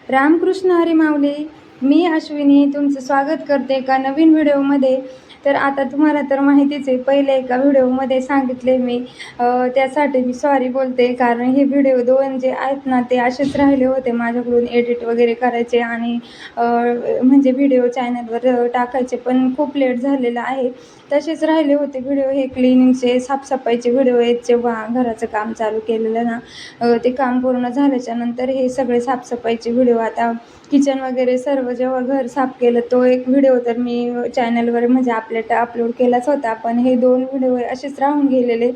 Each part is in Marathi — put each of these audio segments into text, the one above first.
रामकृष्ण हरी माऊली. मी अश्विनी तुमचं स्वागत करते एका नवीन व्हिडिओमध्ये. तर आता तुम्हाला तर माहितीच आहे, पहिले एका व्हिडिओमध्ये सांगितले मी, त्यासाठी मी सॉरी बोलते. कारण हे व्हिडिओ दोन जे आहेत ना, ते असेच राहिले होते माझ्याकडून एडिट वगैरे करायचे आणि म्हणजे व्हिडिओ चॅनलवर टाकायचे, पण खूप लेट झालेलं आहे. तसेच राहिले होते व्हिडिओ. हे क्लिनिंगचे, साफसफाईचे व्हिडिओ आहेत. जेव्हा घराचं काम चालू केलेलं ना, ते काम पूर्ण झाल्याच्या नंतर हे सगळे साफसफाईचे व्हिडिओ, आता किचन वगैरे सर्व जेव्हा घर साफ केलं, तो एक व्हिडिओ तर मी चॅनलवर म्हणजे अपलोड केलाच होता. पण हे दोन व्हिडिओ असेच राहून गेलेले.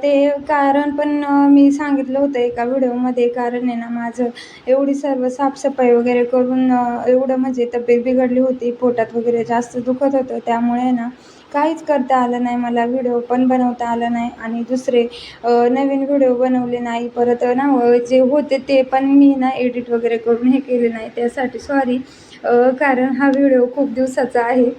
ते कारण पण मी सांगितलं होतं एका व्हिडिओमध्ये. कारण आहे ना, माझं एवढी सर्व साफसफाई वगैरे करून एवढं म्हणजे तब्येत बिघडली होती, पोटात वगैरे जास्त दुखत होतं. त्यामुळे ना काहीच करता आलं नाही मला, व्हिडिओ पण बनवता आलं नाही आणि दुसरे नवीन व्हिडिओ बनवले नाही. परत ना जे होते ते पण मी ना एडिट वगैरे करून हे केले नाही, त्यासाठी सॉरी. कारण हा व्हिडिओ खूप दिवसाचा आहे.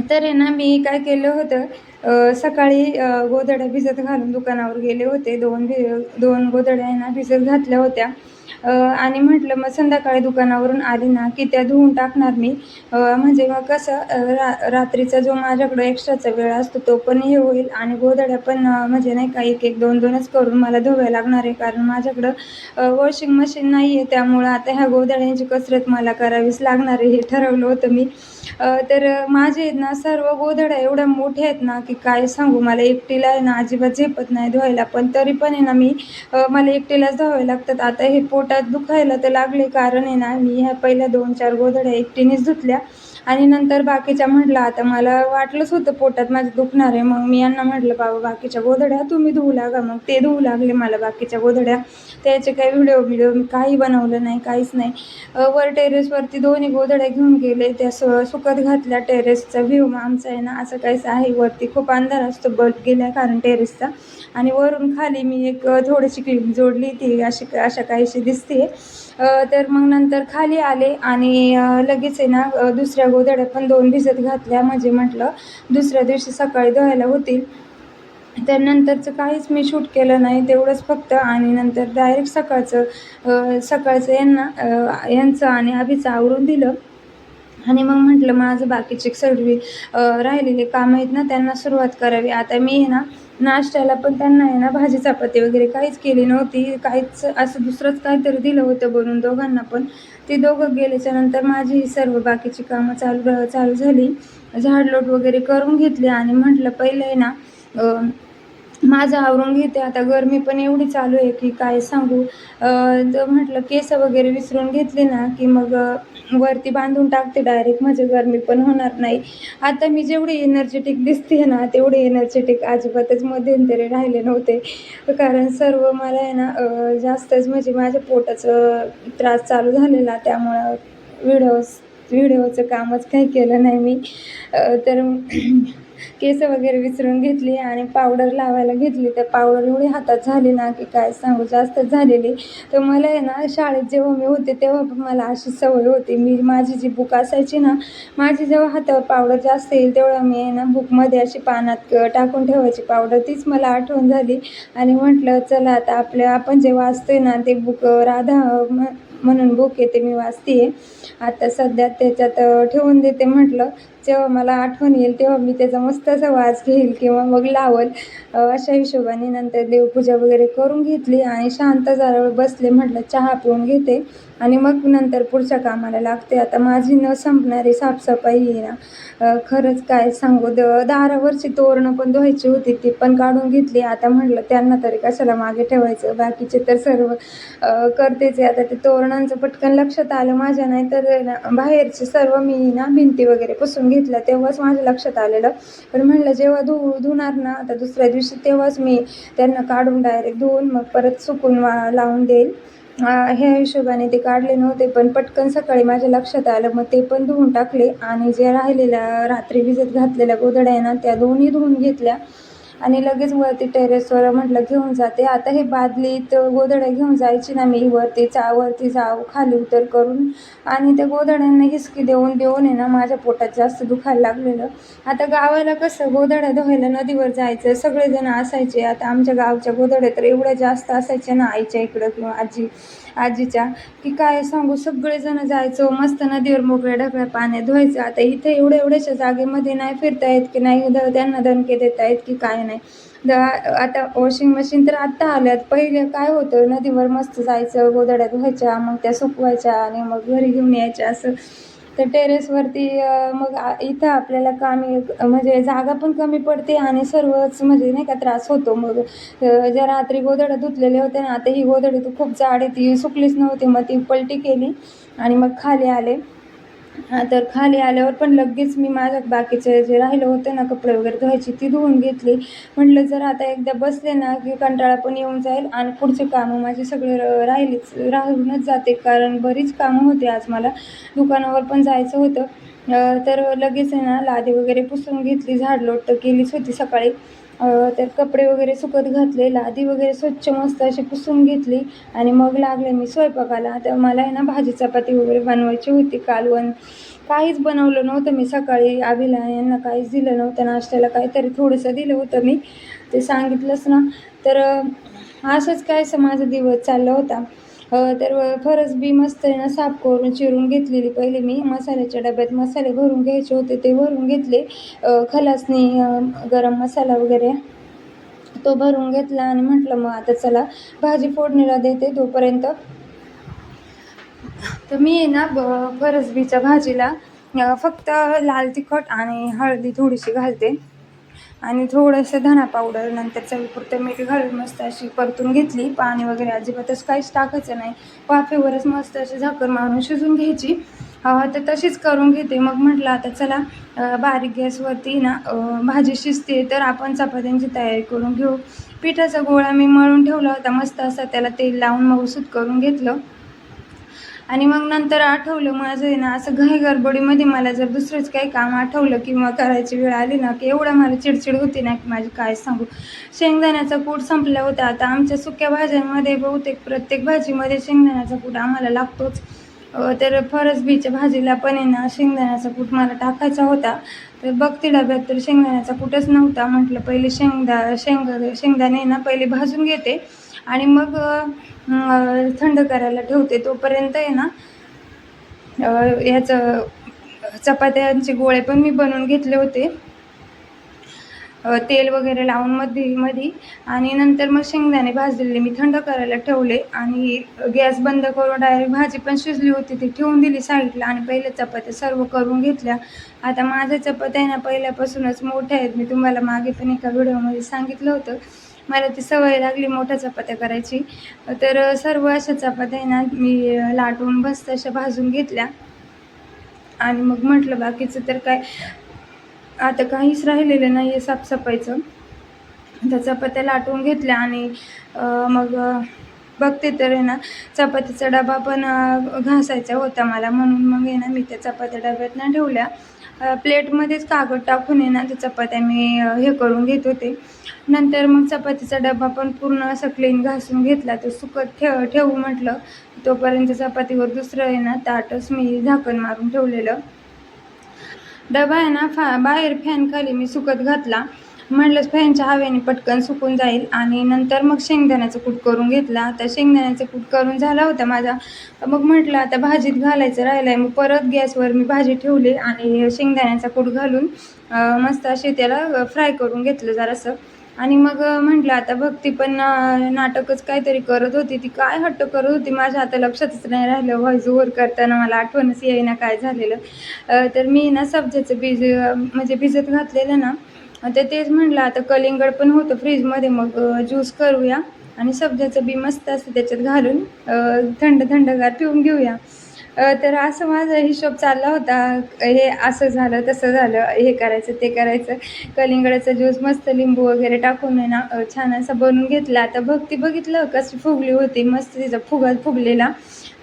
तर आहे ना, मी काय केलं होतं, सकाळी गोधड्या भिजत घालून दुकानावर गेले होते. दोन गोधड्या आहे ना भिजत घातल्या होत्या. आणि म्हटलं मग संध्याकाळी दुकानावरून आली ना की त्या धुवून टाकणार मी. म्हणजे मग कसं रात्रीचा जो माझ्याकडं एक्स्ट्राचा वेळ असतो तो पण हे होईल आणि गोधड्या पण म्हणजे नाही का, एक एक दोन दोनच करून मला धुवायला लागणार आहे. कारण माझ्याकडं वॉशिंग मशीन नाही आहे, त्यामुळं आता ह्या गोधड्यांची कसरत मला करावीच लागणार आहे, हे ठरवलं होतं मी. तर माझे ना सर्व गोधड्या एवढ्या मोठ्या आहेत ना की काय सांगू. मला एकटीला आहे ना अजिबात झेपत नाही धुवायला, पण तरी पण आहे ना मला एकटीलाच धुवावे लागतात. आता हे पोटात दुखायला तर लागले, कारण आहे ना मी ह्या पहिल्या 2-4 गोधड्या एकटीनेच धुतल्या आणि नंतर बाकीच्या म्हटलं, आता मला वाटलंच होतं पोटात माझं दुखणार आहे. मग मी यांना म्हटलं, बाबा बाकीच्या गोधड्या तुम्ही धुवू लागा. मग ते धुवू लागले मला बाकीच्या गोधड्या. त्याचे काही व्हिडिओ मी काही बनवलं नाही, काहीच नाही. वर टेरेसवरती दोन्ही गोधड्या घेऊन गेले, त्या सुकत घातल्या. टेरेसचा व्ह्यू आमचा आहे ना असं काहीच आहे, वरती खूप अंधार असतो बल्ब गेल्या कारण टेरेसचा. आणि वरून खाली मी एक थोडीशी क्लिप जोडली, ती अशा काहीशी दिसते. तर मग नंतर खाली आले आणि लगेच आहे ना दुसऱ्या गोधड्या पण 2 भिजत घातल्या, म्हणजे म्हटलं दुसऱ्या दिवशी सकाळी धुवायला होतील. तर नंतरचं काहीच मी शूट केलं नाही, तेवढंच फक्त. आणि नंतर डायरेक्ट सकाळचं यांचं आणि अभिचं आवरून दिलं. आणि मग म्हटलं माझं बाकीचे सगळी राहिलेले कामं आहेत ना त्यांना सुरुवात करावी. आता मी आहे ना नाश्त्याला पण त्यांना आहे ना भाजी चपाती वगैरे काहीच केली नव्हती, काहीच असं दुसरंच काहीतरी दिलं होतं बनवून दोघांना पण. ते दोघं गेल्याच्या नंतर माझी ही सर्व बाकीची कामं चालू झाली. झाडलोट वगैरे करून घेतली आणि म्हटलं पहिलं आहे ना माझं आवरून घेते. आता गरमी पण एवढी चालू आहे की काय सांगू. तर म्हटलं केस वगैरे विसरून घेतले ना की मग वरती बांधून टाकते डायरेक्ट, म्हणजे गरमी पण होणार नाही. आता मी जेवढी एनर्जेटिक दिसते ना, तेवढी एनर्जेटिक अजिबातच मध्यंतरी राहिले नव्हते. कारण सर्व मला आहे ना जास्तच म्हणजे माझ्या पोटाचं त्रास चालू झालेला, त्यामुळं व्हिडिओचं कामच काही केलं नाही मी. तर केस वगैरे विसरून घेतली आणि पावडर लावायला घेतली. तर पावडर एवढी हातात झाली ना की काय सांगू, जास्तच झालेली. तर मला आहे ना शाळेत जेव्हा मी होते तेव्हा पण मला अशी सवय होती. माझी जी बुक असायची ना, माझी जेव्हा हातावर पावडर जास्त येईल तेवढं मी आहे ना बुकमध्ये अशी पानात टाकून ठेवायची पावडर. तीच मला आठवण झाली आणि म्हटलं चला आता आपण जे वाचतोय ना ते बुक, राधा म्हणून बुक येते, मी वाचते आता सध्या, त्याच्यात ठेवून देते. म्हटलं जेव्हा मला आठवण येईल तेव्हा मी त्याचा मस्त असा वास घेईल किंवा मग लावल. अशा हिशोबाने नंतर देवपूजा वगैरे करून घेतली आणि शांत जरा वेळ बसले. म्हटलं चहा पिऊन घेते आणि मग नंतर पुढच्या कामाला लागते. आता माझी न संपणारी साफसफाई आहे ना, खरंच काय सांगू. दारावरची तोरणं पण धुवायची होती, ती पण काढून घेतली. आता म्हटलं त्यांना तरी कशाला मागे ठेवायचं, बाकीचे तर सर्व करतेच आहे. आता ते तोरणांचं पटकन लक्षात आलं माझ्या, नाही तर बाहेरचे सर्व मी ना भिंती वगैरे पुसून घेतल्या तेव्हाच माझ्या लक्षात आलेलं. पण म्हटलं जेव्हा धुणार ना आता दुसऱ्या दिवशी, तेव्हाच मी त्यांना काढून डायरेक्ट धुवून मग परत सुकून लावून देईल. ह्या हिशोबाने ते काढले नव्हते, पण पटकन सकाळी माझ्या लक्षात आलं. मग ते पण धुवून टाकले आणि जे राहिलेल्या रात्री भिजत घातलेल्या गोधड्या आहे ना त्या दोन्ही धुवून घेतल्या आणि लगेच वरती टेरेसवर म्हटलं घेऊन जाते. आता हे बादलीत गोधड्या घेऊन जायची ना मी, वरती जाऊ खाली उतर करून, आणि त्या गोधड्यांना हिसकी देऊन आहे ना माझ्या पोटात जास्त दुखायला लागलेलं. आता गावाला कसं गोधड्या धुवायला नदीवर जायचं सगळेजण असायचे. आता आमच्या गावच्या गोधड्या तर एवढ्या जास्त असायच्या ना आईच्या इकडं किंवा आजी आजीच्या, की काय सांगू, सगळेजण जायचो मस्त नदीवर मोकळ्या ढगळ्या पाण्यात धुवायचं. आता इथे एवढ्याशा जागेमध्ये नाही फिरता येत, की नाही त्यांना दणके देता येत की काय नाही. आता वॉशिंग मशीन तर आत्ता आल्यात. पहिले काय होतं, नदीवर मस्त जायचं, गोधड्या धुवायच्या, मग त्या सुकवायच्या आणि मग घरी घेऊन यायच्या असं. तर टेरेसवरती मग इथं आपल्याला कामी म्हणजे जागा पण कमी पडते आणि सर्वच म्हणजे नाही का त्रास होतो. मग ज्या रात्री गोधड्या धुतलेले होते ना, आता ही गोधडी तर खूप जाड आहे, ती सुकलीच नव्हती. मग ती पलटी केली आणि मग खाली आले. तर खाली आल्यावर पण लगेच मी माझ्या बाकीचे जे राहिलं होतं ना कपडे वगैरे धुवायची, ती धुवून घेतली. म्हटलं जर आता एकदा बसले ना की कंटाळा पण येऊन जाईल आणि पुढचे कामं माझे सगळे राहूनच जाते, कारण बरीच कामं होती आज मला. दुकानावर पण जायचं होतं. तर लगेच आहे ना लादी वगैरे पुसून घेतली, झाडलोट तर केलीच होती सकाळी. तर कपडे वगैरे सुकत घातले, लादी वगैरे स्वच्छ मस्त अशी पुसून घेतली आणि मग लागले मी स्वयंपाकाला. तर मला आहे ना भाजी चपाती वगैरे बनवायची होती. कालवण काहीच बनवलं नव्हतं मी सकाळी. अभिला यांना काहीच दिलं नव्हतं नाश्त्याला, काहीतरी थोडंसं दिलं होतं मी, ते सांगितलंच ना. तर असंच कायसं माझा दिवस चालला होता. तर फरसबी मस्त आहे ना साफ करून चिरून घेतलेली. पहिले मी मसाल्याच्या डब्यात मसाले भरून घ्यायचे होते, ते भरून घेतले. खलासनी गरम मसाला वगैरे तो भरून घेतला आणि म्हटलं मग आता चला भाजी फोडणीला देते तोपर्यंत. तर मी आहे ना फरसबीच्या भाजीला फक्त लाल तिखट आणि हळदी थोडीशी घालते आणि थोडंसं धना पावडर, नंतर चवीपुरतं मीठ घालून मस्त अशी परतून घेतली. पाणी वगैरे अजिबातच काहीच टाकायचं नाही, वाफेवरच मस्त अशी झाकण मारून शिजून घ्यायची. तर तशीच करून घेते. मग म्हटलं आता चला बारीक गॅसवरती ना भाजी शिजते तर आपण चपात्यांची तयारी करून घेऊ. पिठाचा गोळा मी मळून ठेवला होता मस्त असा, त्याला तेल लावून मऊसूत करून घेतलं. आणि मग नंतर आठवलं माझं आहे ना, असं घाई गडबडीमध्ये मला जर दुसरंच काही काम आठवलं किंवा करायची वेळ आली ना, की एवढं मला चिडचिड होती ना की माझी काय सांगू. शेंगदाण्याचा कूट संपला होता. आता आमच्या सुक्या भाज्यांमध्ये बहुतेक प्रत्येक भाजीमध्ये शेंगदाण्याचा कूट आम्हाला लागतोच. तर फरसबीच्या भाजीला पण आहे ना शेंगदाण्याचा कूट मला टाकायचा होता. तर बघते डब्यात तर शेंगदाण्याचा कूटच नव्हता. म्हटलं पहिले शेंगदाणे ना पहिले भाजून घेते आणि मग थंड करायला ठेवते. तोपर्यंत आहे ना याचं चपात्यांचे गोळे पण मी बनवून घेतले होते, तेल वगैरे लावून मध्ये आणि नंतर मग शेंगदाणे भाजलेले मी थंड करायला ठेवले आणि गॅस बंद करून डायरेक्ट भाजी पण शिजली होती ती ठेवून दिली साईडला आणि पहिले चपात्या सर्व करून घेतल्या. आता माझ्या चपात्या आहे ना पहिल्यापासूनच मोठ्या आहेत. मी तुम्हाला मागे पण एका व्हिडिओमध्ये सांगितलं होतं, मला ती सवय लागली मोठ्या चपात्या करायची. तर सर्व अशा चपात्या आहे ना मी लाटून बस अशा भाजून घेतल्या आणि मग म्हटलं बाकीचं तर काय आता काहीच राहिलेलं नाही आहे साफसफाईचं. त्या चपात्या लाटून घेतल्या आणि मग बघते तर आहे ना चपातीचा डबा पण घासायचा होता मला, म्हणून मग आहे ना मी त्या चपात्या डब्यात ना ठेवल्या. प्लेटमध्येच कागद टाकून आहे ना त्या चपात्या मी हे करून घेत होते. नंतर मग चपातीचा डबा पण पूर्ण असं क्लीन घासून घेतला, तो सुकत ठेवू म्हटलं. तोपर्यंत चपातीवर दुसरं आहे ना ताटच मी झाकण मारून ठेवलेलं. डबा आहे ना बाहेर फॅन खाली मी सुकत घातला. म्हटलंच फॅनच्या हवेने पटकन सुकून जाईल आणि नंतर मग शेंगदाण्याचं कूट करून घेतला. आता शेंगदाण्याचं कूट करून झाला होता माझा. मग म्हटलं आता भाजीत घालायचं राहिलं आहे. मग परत गॅसवर मी भाजी ठेवली आणि शेंगदाण्याचा कूट घालून मस्त असे त्याला फ्राय करून घेतलं जरासं. आणि मग म्हटलं आता भक्ती पण नाटकच काहीतरी करत होती. ती काय हट्ट करत होती माझ्या आता लक्षातच नाही राहिलं. व्हॉइस ओव्हर करताना मला आठवणच येईना काय झालेलं. तर मी ना सब्जाचं बीज म्हणजे भिजत घातलेलं ना, तर तेच म्हटलं आता कलिंगड पण होतं फ्रीजमध्ये, मग ज्यूस करूया आणि सब्जाचं बी मस्त असतं त्याच्यात घालून थंडगार पिऊन घेऊया. तर असं माझा हिशोब चालला होता. हे असं झालं तसं झालं, हे करायचं ते करायचं. कलिंगडाचा ज्यूस मस्त लिंबू वगैरे टाकून आहे ना छान असं बनवून घेतला. आता भक्ती बघितलं कशी फुगली होती, मस्त तिचा फुगलेला.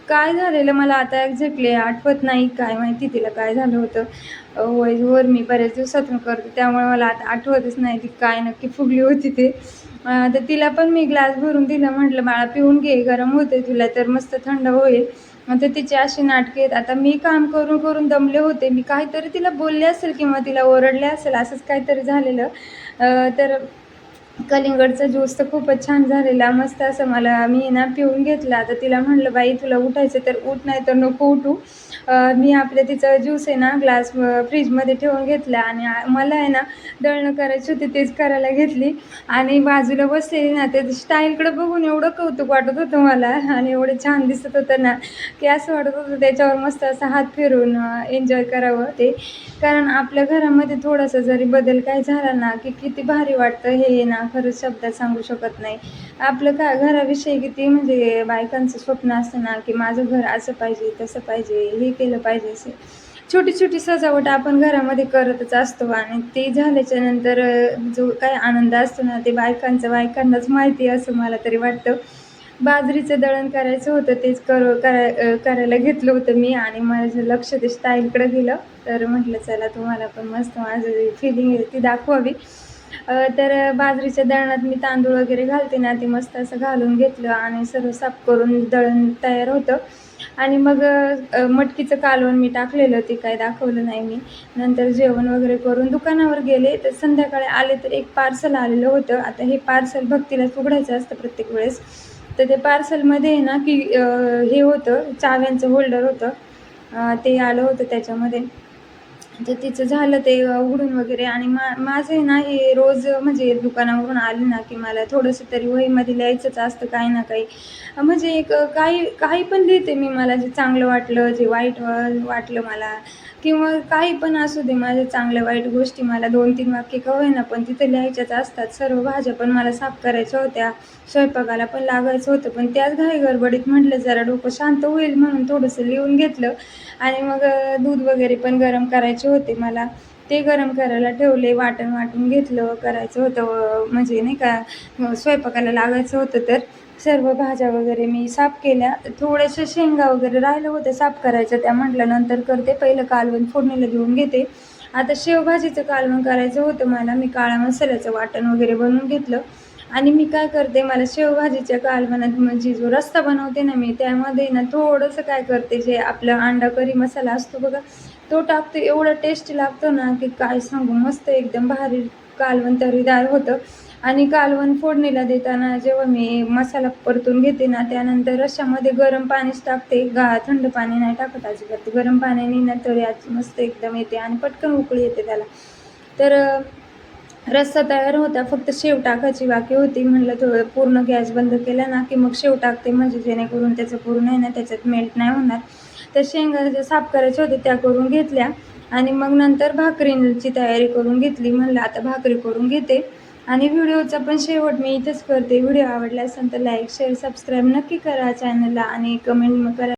काय झालेलं मला आता एक्झॅक्टली आठवत नाही, काय माहिती तिला काय झालं होतं. व्हॉइसवर मी बऱ्याच दिवसातून करते त्यामुळे मला आता आठवतच नाही ती काय नक्की फुगली होती ते. तर तिला पण मी ग्लास भरून दिलं, म्हटलं बाळा पिऊन घे, गरम होते तुला तर मस्त थंड होईल. तर तिची अशी नाटके आहेत. आता मी काम करून करून दमले होते, मी काहीतरी तिला बोलले असेल किंवा तिला ओरडले असेल, असंच काहीतरी झालेलं. तर कलिंगडचा ज्यूस तर खूपच छान झालेला, मस्त असं मला मी ना पिऊन घेतला. आता तिला म्हटलं, "बाई तुला उठायचं तर उठ, नाही तर नको उठू." मी आपलं तिचं ज्यूस आहे ना ग्लास फ्रीजमध्ये ठेवून घेतला आणि मला आहे ना दळणं करायची होती, तेच करायला घेतली आणि बाजूला बसलेली ना, ते स्टाईलकडे बघून एवढं कौतुक वाटत होतं मला आणि एवढं छान दिसत होतं ना, की असं वाटत होतं त्याच्यावर मस्त असा हात फिरवून एन्जॉय करावं ते. कारण आपल्या घरामध्ये थोडासा जरी बदल काय झाला ना, की किती भारी वाटतं हे ना खरंच शब्दात सांगू शकत नाही. आपलं घराविषयी किती म्हणजे बायकांचं स्वप्न असतं ना, की माझं घर असं पाहिजे, तसं पाहिजे, हे केलं पाहिजे असं. छोटी-छोटी सजावट आपण घरामध्ये करतच असतो आणि ते झाल्याच्या नंतर जो काही आनंद असतो ना, ते बायकांनाच माहिती आहे असं मला तरी वाटतं. बाजरीचं दळण करायचं होतं, तेच करायला घेतलं होतं मी आणि माझं लक्ष ते स्टाईलकडे गेलं. तर म्हटलं चला तुम्हाला पण मस्त माझं जी फिलिंग आहे ती दाखवावी. तर बाजरीच्या दळणात मी तांदूळ वगैरे घालते ना, ते मस्त असं घालून घेतलं आणि सर्व साफ करून दळण तयार होतं आणि मग मटकीचं कालवण मी टाकलेलं, ते काय दाखवलं नाही मी. नंतर जेवण वगैरे करून दुकानावर गेले, तर संध्याकाळी आले तर एक पार्सल आलेलं होतं. आता हे पार्सल भक्तीलाच उघडायचं असतं प्रत्येक वेळेस. तर ते पार्सलमध्ये आहे ना, की हे होतं चाव्यांचं होल्डर होतं. ते आलं होतं त्याच्यामध्ये. तर तिचं झालं ते उघडून वगैरे आणि माझं आहे ना, हे रोज म्हणजे दुकानावरून आले ना, की मला थोडंसं तरी वहीमध्ये लिहायचंच असतं काही ना काही. म्हणजे एक काही काही पण लिहिते मी, मला जे चांगलं वाटलं, जे वाईट वाटलं मला किंवा काही पण असू दे, माझ्या चांगल्या वाईट गोष्टी मला 2-3 वाक्य का होईना पण तिथे लिहायच्याच असतात. सर्व भाज्या पण मला साफ करायच्या होत्या, स्वयंपाकाला पण लागायचं होतं. पण त्याच घाई-गडबडीत म्हटलं जरा डोकं शांत होईल म्हणून थोडंसं लिहून घेतलं आणि मग दूध वगैरे पण गरम करायचे होते मला. ते गरम करायला ठेवले, वाटून घेतलं, करायचं होतं म्हणजे नाही का स्वयंपाकाला लागायचं होतं तर. सर्व भाज्या वगैरे मी साफ केल्या. थोड्याशा शेंगा वगैरे राहिल्या होत्या साफ करायच्या, त्या म्हटलं नंतर करते, पहिलं कालवण फोडणीला देऊन घेते. आता शेवभाजीचं कालवण करायचं होतं मला. मी काळ्या मसाल्याचं वाटण वगैरे बनवून घेतलं आणि मी काय करते, मला शेवभाजीच्या कालवणात म्हणजे जो रस्सा बनवते ना मी, त्यामध्ये ना थोडंसं काय करते, जे आपलं अंडा करी मसाला असतो बघा, तो टाकते. एवढं टेस्टी लागतो ना, की काय सांगू, मस्त एकदम भारी कालवण तर्रीदार होतं. आणि कालवण फोडणीला देताना जेव्हा मी मसाला परतून घेते ना, त्यानंतर रश्श्यामध्ये गरम पाणीच टाकते. थंड पाणी नाही टाकत अजिबात. गरम पाण्याने ना तरी मस्त एकदम येते आणि पटकन उकळी येते त्याला. तर रस्सा तयार होता, फक्त शेव टाकायची बाकी होती. म्हटलं थोडं पूर्ण गॅस बंद केला ना, की मग शेव टाकते, म्हणजे जेणेकरून त्याचं पूर्ण आहे ना त्याच्यात मेल्ट नाही होणार. तर शेंगा ज्या साफ करायच्या होत्या त्या करून घेतल्या आणि मग नंतर भाकरीची तयारी करून घेतली. म्हणलं आता भाकरी करून घेते आणि व्हिडिओचा पण शेवट मी इथेच करते. व्हिडिओ आवडला असेल तर लाईक, शेअर, सबस्क्राईब नक्की करा चॅनलला आणि कमेंट करा.